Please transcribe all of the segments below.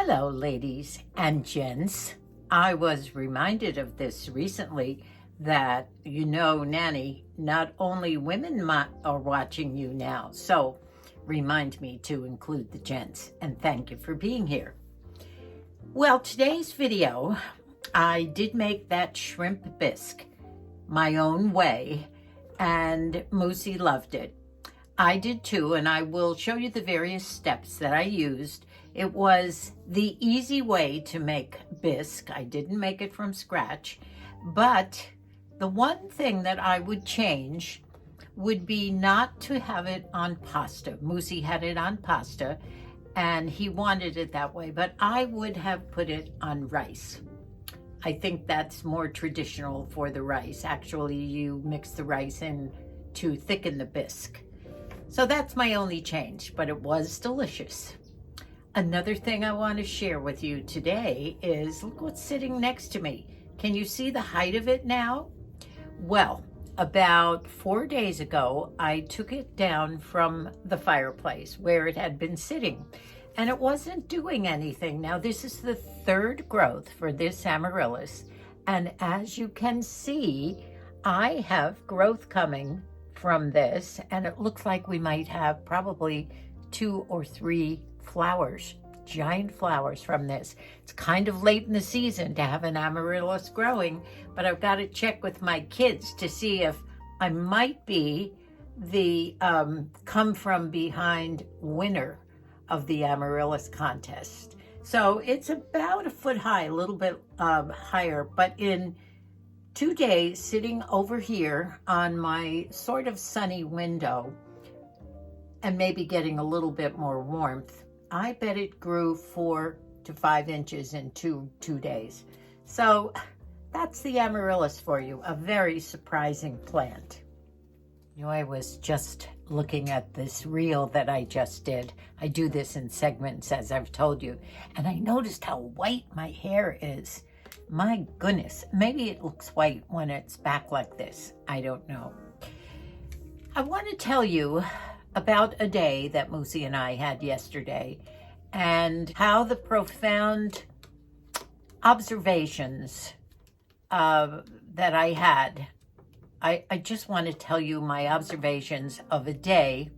Hello, ladies and gents. I was reminded of this recently that, Nanny, not only women are watching you now. So remind me to include the gents, and thank you for being here. Well, today's video, I did make that shrimp bisque my own way, and Moosie loved it. I did too, and I will show you the various steps that I used. It was the easy way to make bisque. I didn't make it from scratch, but the one thing that I would change would be not to have it on pasta. Moosie had it on pasta, and he wanted it that way, but I would have put it on rice. I think that's more traditional for the rice. Actually, you mix the rice in to thicken the bisque. So that's my only change, but it was delicious. Another thing I want to share with you today is, look what's sitting next to me. Can you see the height of it now? Well, about 4 days ago, I took it down from the fireplace where it had been sitting, and it wasn't doing anything. Now, this is the third growth for this Amaryllis, and as you can see, I have growth coming from this, and it looks like we might have probably 2 or 3 flowers, giant flowers from this. It's kind of late in the season to have an Amaryllis growing, but I've got to check with my kids to see if I might be the come from behind winner of the Amaryllis contest. So it's about a foot high, a little bit higher, but in 2 days sitting over here on my sort of sunny window and maybe getting a little bit more warmth, I bet it grew 4 to 5 inches in two days. So that's the Amaryllis for you, a very surprising plant. I was just looking at this reel that I just did. I do this in segments, as I've told you, and I noticed how white my hair is. My goodness, maybe it looks white when it's back like this. I don't know. I want to tell you about a day that Moosie and I had yesterday and how the profound observations that I had. I just want to tell you my observations of a day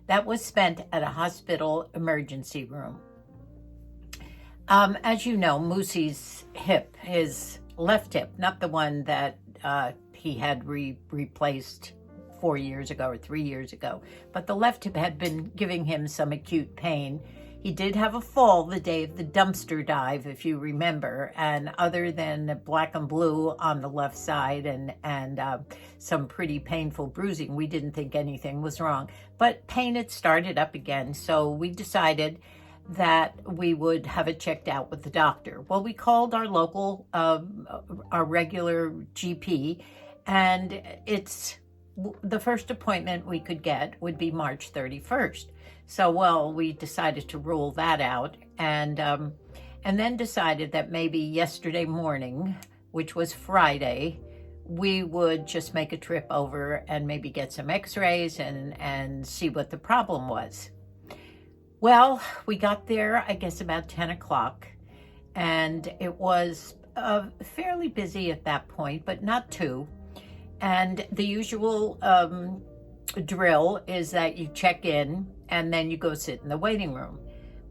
that was spent at a hospital emergency room. As you know, Moosie's hip, his left hip, not the one that he had replaced 4 years ago or 3 years ago, but the left hip had been giving him some acute pain. He did have a fall the day of the dumpster dive, if you remember, and other than black and blue on the left side and some pretty painful bruising, we didn't think anything was wrong. But pain had started up again, so we decided that we would have it checked out with the doctor. Well, we called our local, our regular GP, and it's the first appointment we could get would be March 31st. So, well, we decided to rule that out, and then decided that maybe yesterday morning, which was Friday, we would just make a trip over and maybe get some x-rays and see what the problem was. Well, we got there, I guess, about 10 o'clock, and it was fairly busy at that point, but not too. And the usual drill is that you check in and then you go sit in the waiting room,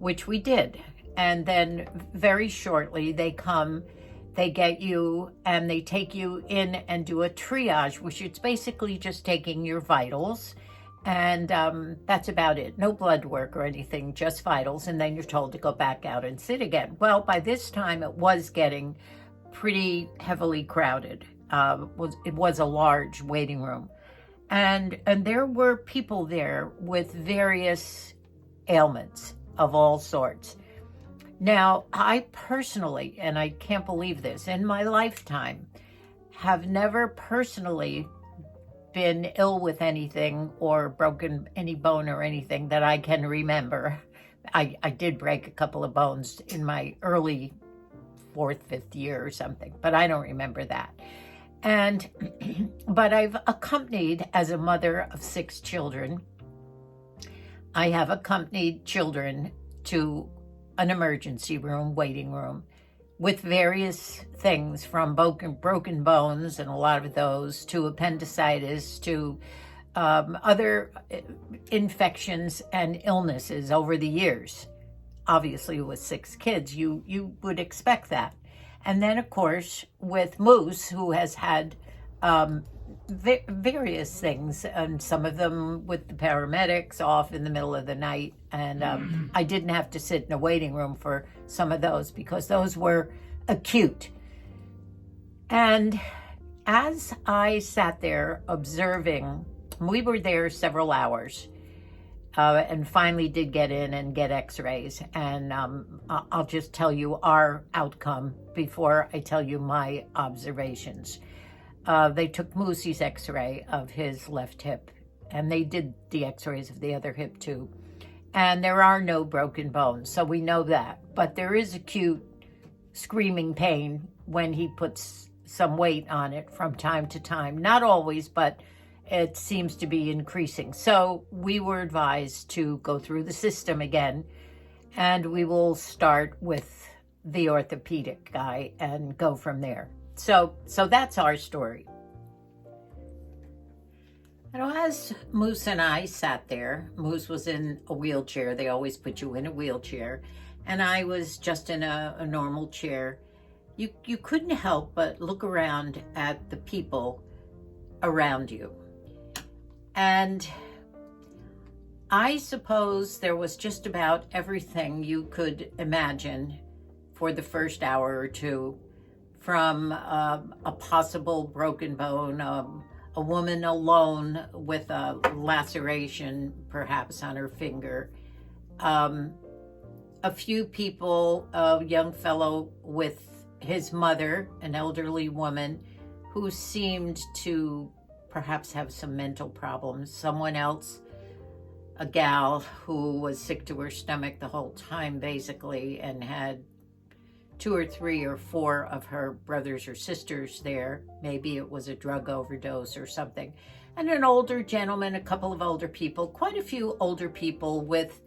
which we did. And then very shortly they come, they get you, and they take you in and do a triage, which is basically just taking your vitals. And that's about it. No blood work or anything, just vitals. And then you're told to go back out and sit again. Well, by this time it was getting pretty heavily crowded. It was a large waiting room. And there were people there with various ailments of all sorts. Now, I personally, and I can't believe this, in my lifetime, have never personally been ill with anything or broken any bone or anything that I can remember. I did break a couple of bones in my early 4th, 5th year or something, but I don't remember that. But I've accompanied, as a mother of 6 children, I have accompanied children to an emergency room, waiting room, with various things from broken bones, and a lot of those, to appendicitis, to other infections and illnesses over the years. Obviously, with 6 kids, you would expect that. And then, of course, with Moose, who has had various things, and some of them with the paramedics off in the middle of the night. And I didn't have to sit in a waiting room for some of those because those were acute. And as I sat there observing, we were there several hours, and finally did get in and get x-rays. And I'll just tell you our outcome before I tell you my observations. They took Moosie's x-ray of his left hip, and they did the x-rays of the other hip too. And there are no broken bones, so we know that. But there is acute screaming pain when he puts some weight on it from time to time. Not always, but it seems to be increasing. So we were advised to go through the system again, and we will start with the orthopedic guy and go from there. So that's our story. As Moose and I sat there, Moose was in a wheelchair. They always put you in a wheelchair. And I was just in a normal chair. You couldn't help but look around at the people around you. And I suppose there was just about everything you could imagine for the first hour or two, from a possible broken bone, a woman alone with a laceration perhaps on her finger, a few people, a young fellow with his mother, an elderly woman who seemed to perhaps have some mental problems, someone else, a gal who was sick to her stomach the whole time basically, and had 2 or 3 or 4 of her brothers or sisters there. Maybe it was a drug overdose or something. And an older gentleman, a couple of older people, quite a few older people with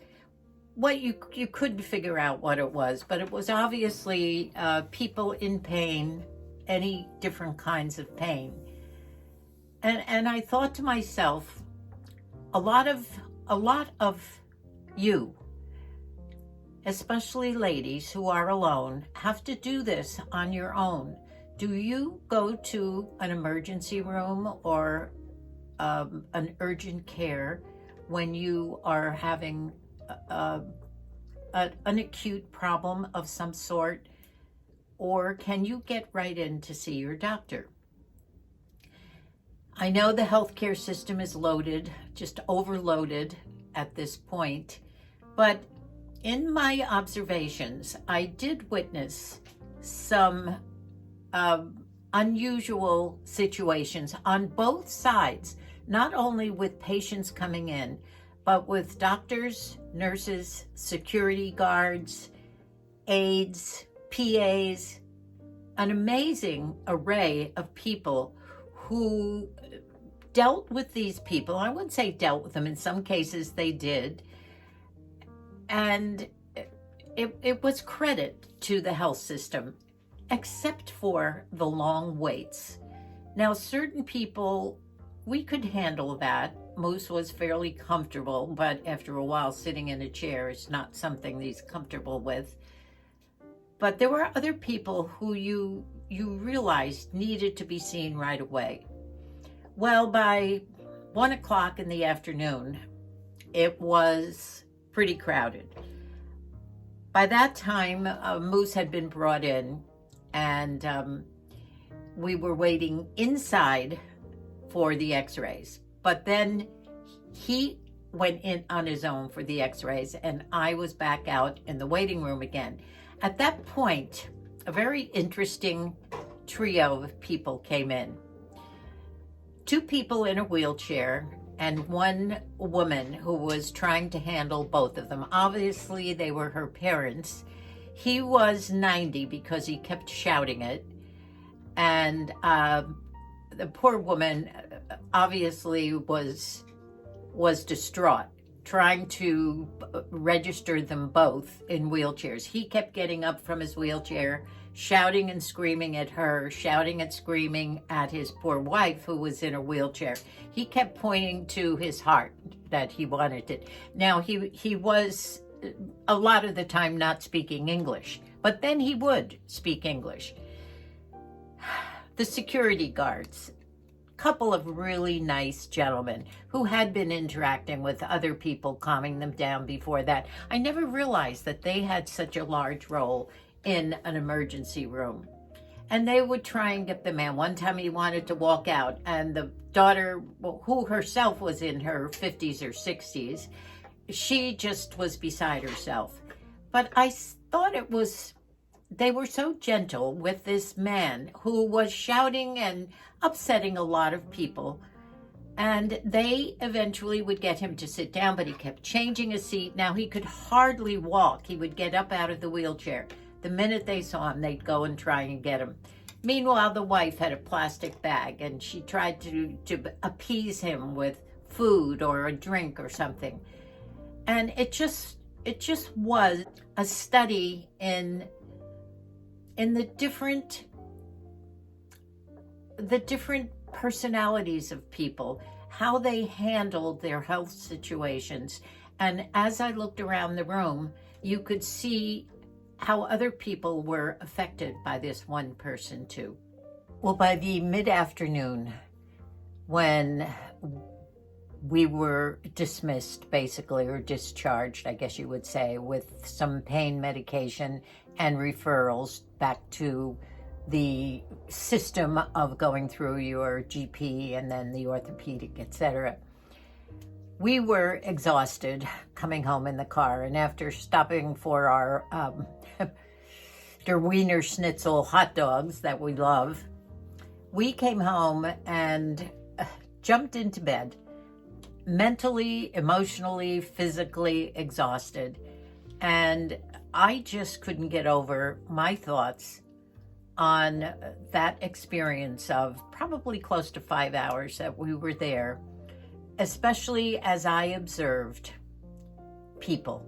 what you couldn't figure out what it was, but it was obviously people in pain, any different kinds of pain. And I thought to myself, a lot of you, especially ladies who are alone, have to do this on your own. Do you go to an emergency room or an urgent care when you are having an acute problem of some sort? Or can you get right in to see your doctor? I know the healthcare system is loaded, just overloaded at this point, but in my observations, I did witness some unusual situations on both sides, not only with patients coming in, but with doctors, nurses, security guards, aides, PAs, an amazing array of people who dealt with these people. I wouldn't say dealt with them. In some cases they did. And it was credit to the health system, except for the long waits. Now, certain people, we could handle that. Moose was fairly comfortable, but after a while, sitting in a chair is not something he's comfortable with. But there were other people who you realized needed to be seen right away. Well, by 1 o'clock in the afternoon, it was pretty crowded. By that time, Moose had been brought in, and we were waiting inside for the x-rays. But then he went in on his own for the x-rays, and I was back out in the waiting room again. At that point, a very interesting trio of people came in. 2 people in a wheelchair and 1 woman who was trying to handle both of them. Obviously, they were her parents. He was 90 because he kept shouting it. And the poor woman obviously was distraught. trying to register them both in wheelchairs. He kept getting up from his wheelchair, shouting and screaming at her, shouting and screaming at his poor wife who was in a wheelchair. He kept pointing to his heart that he wanted it. Now, he was a lot of the time not speaking English, but then he would speak English. The security guards, couple of really nice gentlemen who had been interacting with other people, calming them down before that. I never realized that they had such a large role in an emergency room. And they would try and get the man. One time he wanted to walk out, and the daughter, who herself was in her 50s or 60s, she just was beside herself. But I thought they were so gentle with this man who was shouting and upsetting a lot of people. And they eventually would get him to sit down, but he kept changing his seat. Now he could hardly walk. He would get up out of the wheelchair. The minute they saw him, they'd go and try and get him. Meanwhile, the wife had a plastic bag, and she tried to appease him with food or a drink or something. And it just was a study in the different personalities of people, how they handled their health situations. And as I looked around the room, you could see how other people were affected by this one person too. Well, by the mid-afternoon, when we were dismissed, basically, or discharged, I guess you would say, with some pain medication and referrals back to the system of going through your GP and then the orthopedic, etc. We were exhausted coming home in the car, and after stopping for our Der Wiener Schnitzel hot dogs that we love, we came home and jumped into bed, mentally, emotionally, physically exhausted. And I just couldn't get over my thoughts on that experience of probably close to 5 hours that we were there, especially as I observed people.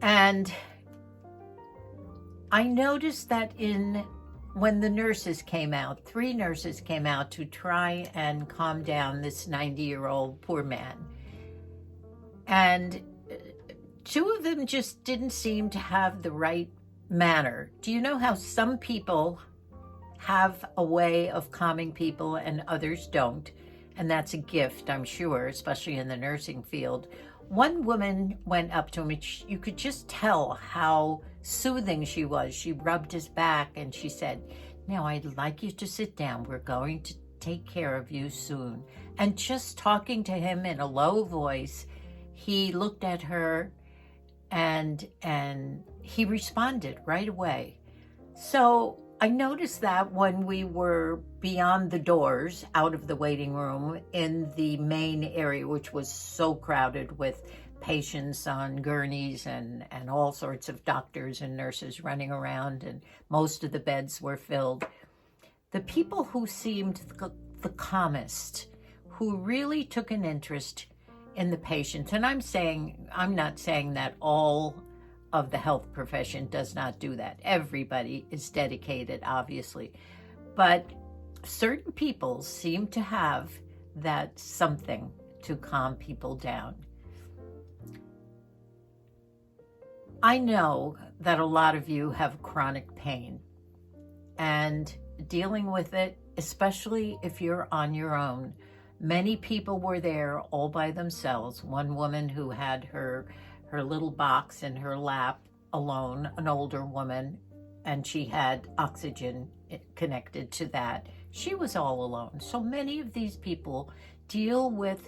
And I noticed that when the nurses came out, 3 nurses came out to try and calm down this 90-year-old poor man. And 2 of them just didn't seem to have the right manner. Do you know how some people have a way of calming people and others don't? And that's a gift, I'm sure, especially in the nursing field. One woman went up to him, and you could just tell how soothing she was. She rubbed his back and she said, "Now I'd like you to sit down. We're going to take care of you soon." And just talking to him in a low voice, he looked at her and he responded right away. So I noticed that when we were beyond the doors, out of the waiting room, in the main area, which was so crowded with patients on gurneys and all sorts of doctors and nurses running around, and most of the beds were filled. The people who seemed the calmest, who really took an interest in the patient, and I'm not saying that all of the health profession does not do that. Everybody is dedicated, obviously. But certain people seem to have that something to calm people down. I know that a lot of you have chronic pain, and dealing with it, especially if you're on your own. Many people were there all by themselves. One woman who had her little box in her lap alone, an older woman, and she had oxygen connected to that. She was all alone. So many of these people deal with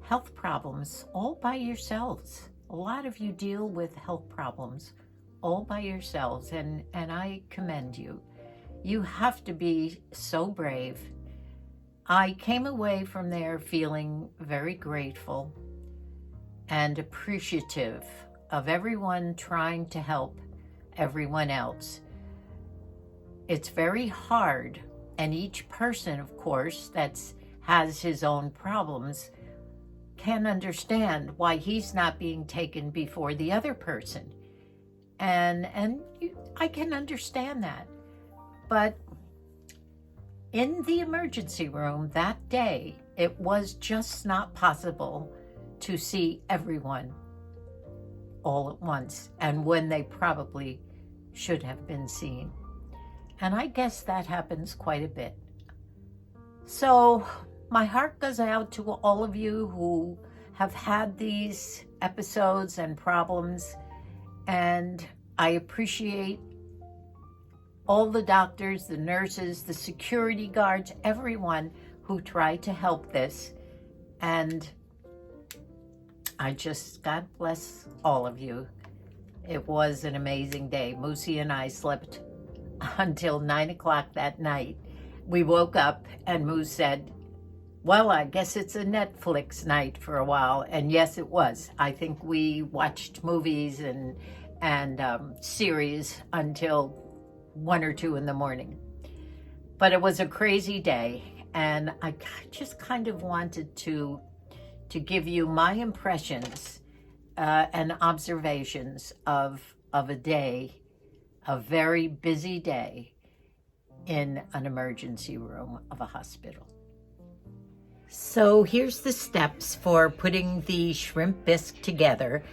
health problems all by yourselves. A lot of you deal with health problems all by yourselves, and I commend you. You have to be so brave. I came away from there feeling very grateful and appreciative of everyone trying to help everyone else. It's very hard, and each person, of course, has his own problems, can't understand why he's not being taken before the other person. I can understand that. But in the emergency room that day, it was just not possible to see everyone all at once, and when they probably should have been seen. And I guess that happens quite a bit. So my heart goes out to all of you who have had these episodes and problems, and I appreciate all the doctors, the nurses, the security guards, everyone who tried to help this. And I just, God bless all of you. It was an amazing day. Moosie and I slept until 9 o'clock that night. We woke up and Moose said, well, I guess it's a Netflix night for a while. And yes, it was. I think we watched movies and series until 1 or 2 in the morning. But it was a crazy day, and I just kind of wanted to give you my impressions and observations of a day, a very busy day in an emergency room of a hospital. So here's the steps for putting the shrimp bisque together.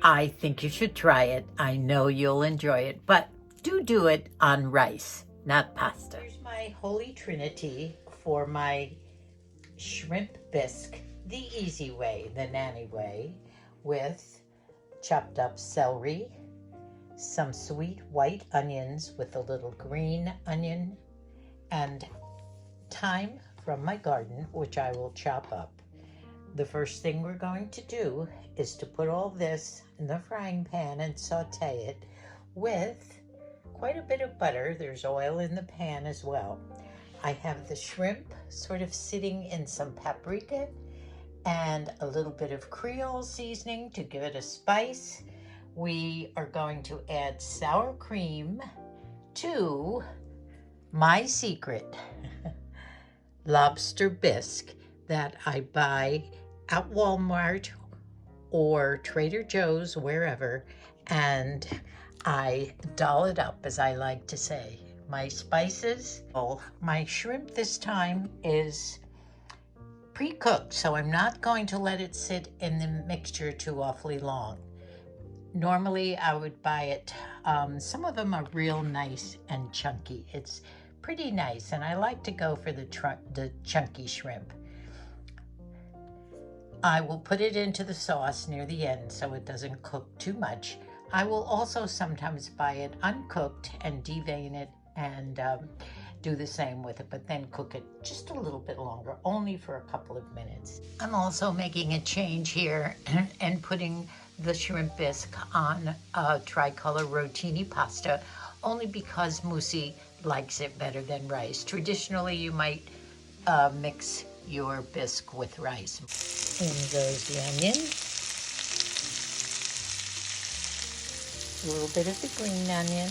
I think you should try it. I know you'll enjoy it, but do it on rice, not pasta. Here's my holy trinity for my shrimp bisque, the easy way, the Nanny way, with chopped up celery, some sweet white onions with a little green onion, and thyme from my garden, which I will chop up. The first thing we're going to do is to put all this in the frying pan and saute it with quite a bit of butter. There's oil in the pan as well. I have the shrimp sort of sitting in some paprika and a little bit of Creole seasoning to give it a spice. We are going to add sour cream to my secret lobster bisque that I buy at Walmart or Trader Joe's, wherever, and I doll it up, as I like to say. My spices. My shrimp this time is pre-cooked, so I'm not going to let it sit in the mixture too awfully long. Normally I would buy it, some of them are real nice and chunky. It's pretty nice, and I like to go for the chunky shrimp. I will put it into the sauce near the end so it doesn't cook too much. I will also sometimes buy it uncooked and devein it and do the same with it, but then cook it just a little bit longer, only for a couple of minutes. I'm also making a change here and putting the shrimp bisque on tricolor rotini pasta, only because Moosie likes it better than rice. Traditionally, you might mix your bisque with rice. In goes the onion, a little bit of the green onion,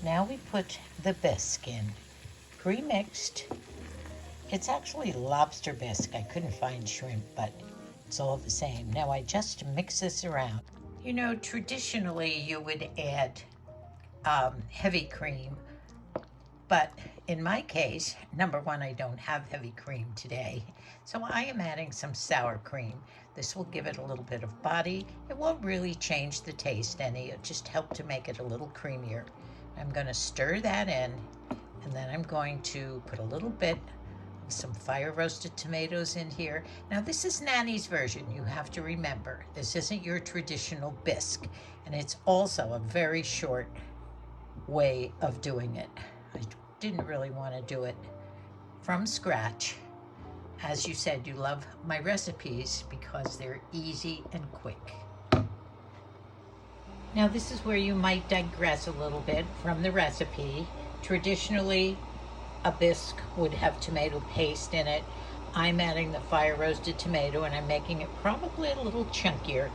now we put the bisque in, pre-mixed. It's actually lobster bisque. I couldn't find shrimp, but it's all the same. Now I just mix this around. You know, traditionally you would add heavy cream, but in my case, number one, I don't have heavy cream today, so I am adding some sour cream. This will give it a little bit of body. It won't really change the taste any, it'll just help to make it a little creamier. I'm going to stir that in, and then I'm going to put a little bit of some fire roasted tomatoes in here. Now this is Nanny's version, you have to remember. This isn't your traditional bisque, and it's also a very short way of doing it. I didn't really want to do it from scratch. As you said, you love my recipes because they're easy and quick. Now this is where you might digress a little bit from the recipe. Traditionally, a bisque would have tomato paste in it. I'm adding the fire roasted tomato, and I'm making it probably a little chunkier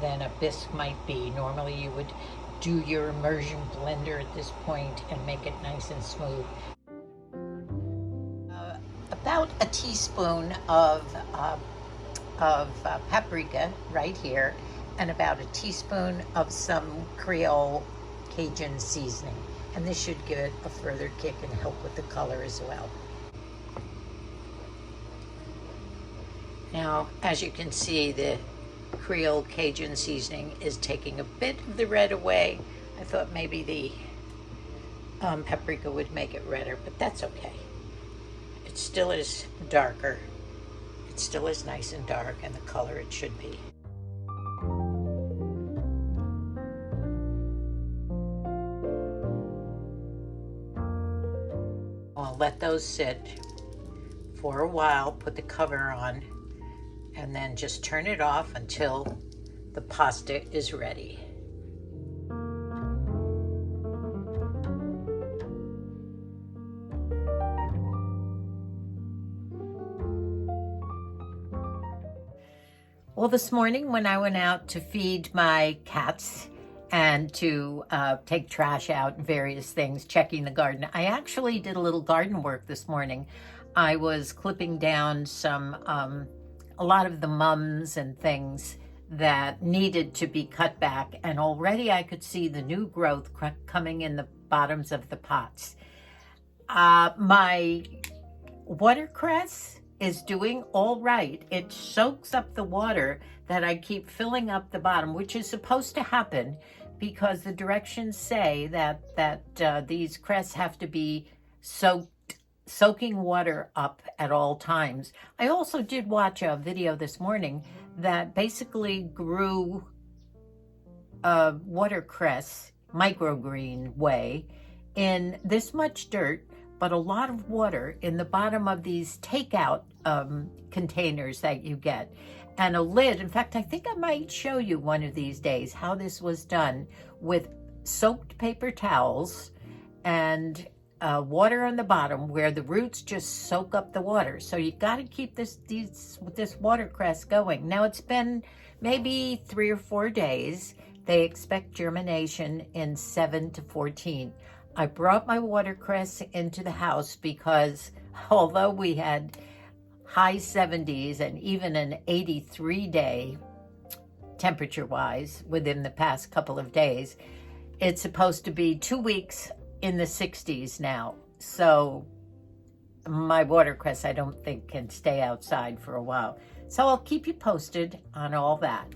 than a bisque might be. Normally you would do your immersion blender at this point and make it nice and smooth. About a teaspoon of paprika right here, and about a teaspoon of some Creole Cajun seasoning. And this should give it a further kick and help with the color as well. Now, as you can see, the Creole Cajun seasoning is taking a bit of the red away. I thought maybe the paprika would make it redder, but that's okay. It still is darker. It still is nice and dark, and the color it should be. I'll let those sit for a while, put the cover on, and then just turn it off until the pasta is ready. Well, this morning when I went out to feed my cats and to take trash out and various things, checking the garden, I actually did a little garden work this morning. I was clipping down a lot of the mums and things that needed to be cut back, and already I could see the new growth coming in the bottoms of the pots. My watercress is doing all right. It soaks up the water that I keep filling up the bottom, which is supposed to happen because the directions say that these cress have to be soaking water up at all times. I also did watch a video this morning that basically grew watercress microgreen way in this much dirt, but a lot of water in the bottom of these takeout containers that you get, and a lid. In fact, I think I might show you one of these days how this was done with soaked paper towels and water on the bottom where the roots just soak up the water. So you got to keep this watercress going. Now it's been maybe 3 or 4 days. They expect germination in 7 to 14. I brought my watercress into the house because although we had high 70s and even an 83-day temperature-wise within the past couple of days, it's supposed to be 2 weeks in the 60s now. So my watercress, I don't think, can stay outside for a while. So I'll keep you posted on all that.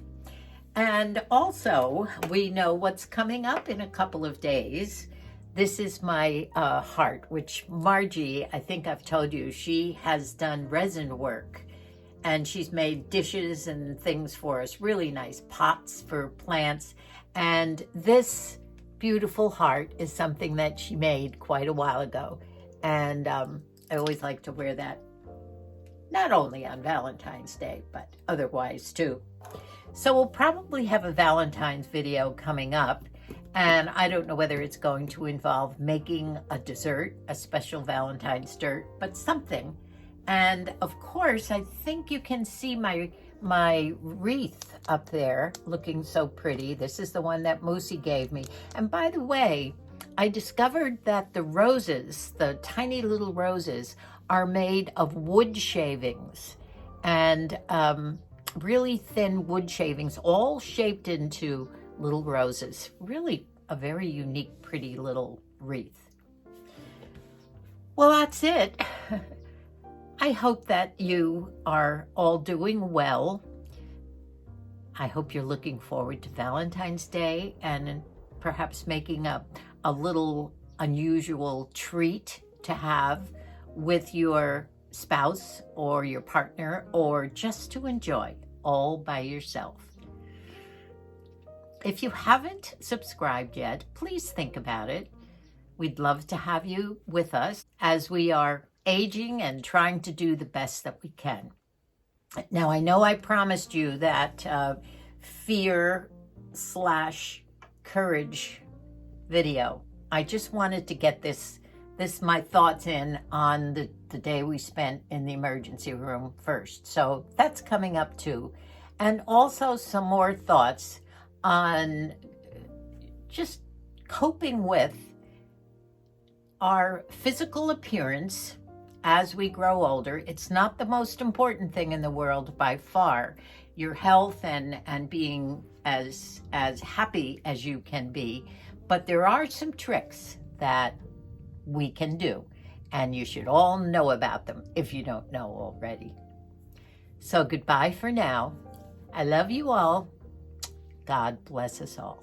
And also, we know what's coming up in a couple of days. This is my heart, which Margie, I think I've told you, she has done resin work. And she's made dishes and things for us, really nice pots for plants. And this beautiful heart is something that she made quite a while ago. And I always like to wear that, not only on Valentine's Day, but otherwise too. So we'll probably have a Valentine's video coming up. And I don't know whether it's going to involve making a dessert, a special Valentine's dessert, but something. And of course, I think you can see my wreath up there looking so pretty. This is the one that Moosie gave me. And by the way, I discovered that the roses, the tiny little roses, are made of wood shavings and really thin wood shavings, all shaped into little roses. Really a very unique, pretty little wreath. Well, that's it. I hope that you are all doing well. I hope you're looking forward to Valentine's Day and perhaps making a little unusual treat to have with your spouse or your partner, or just to enjoy all by yourself. If you haven't subscribed yet, please think about it. We'd love to have you with us as we are aging and trying to do the best that we can. Now, I know I promised you that fear/courage video. I just wanted to get this my thoughts in on the day we spent in the emergency room first. So that's coming up too. And also some more thoughts on just coping with our physical appearance as we grow older. It's not the most important thing in the world by far. Your health and being as happy as you can be. But there are some tricks that we can do, and you should all know about them if you don't know already. So goodbye for now. I love you all. God bless us all.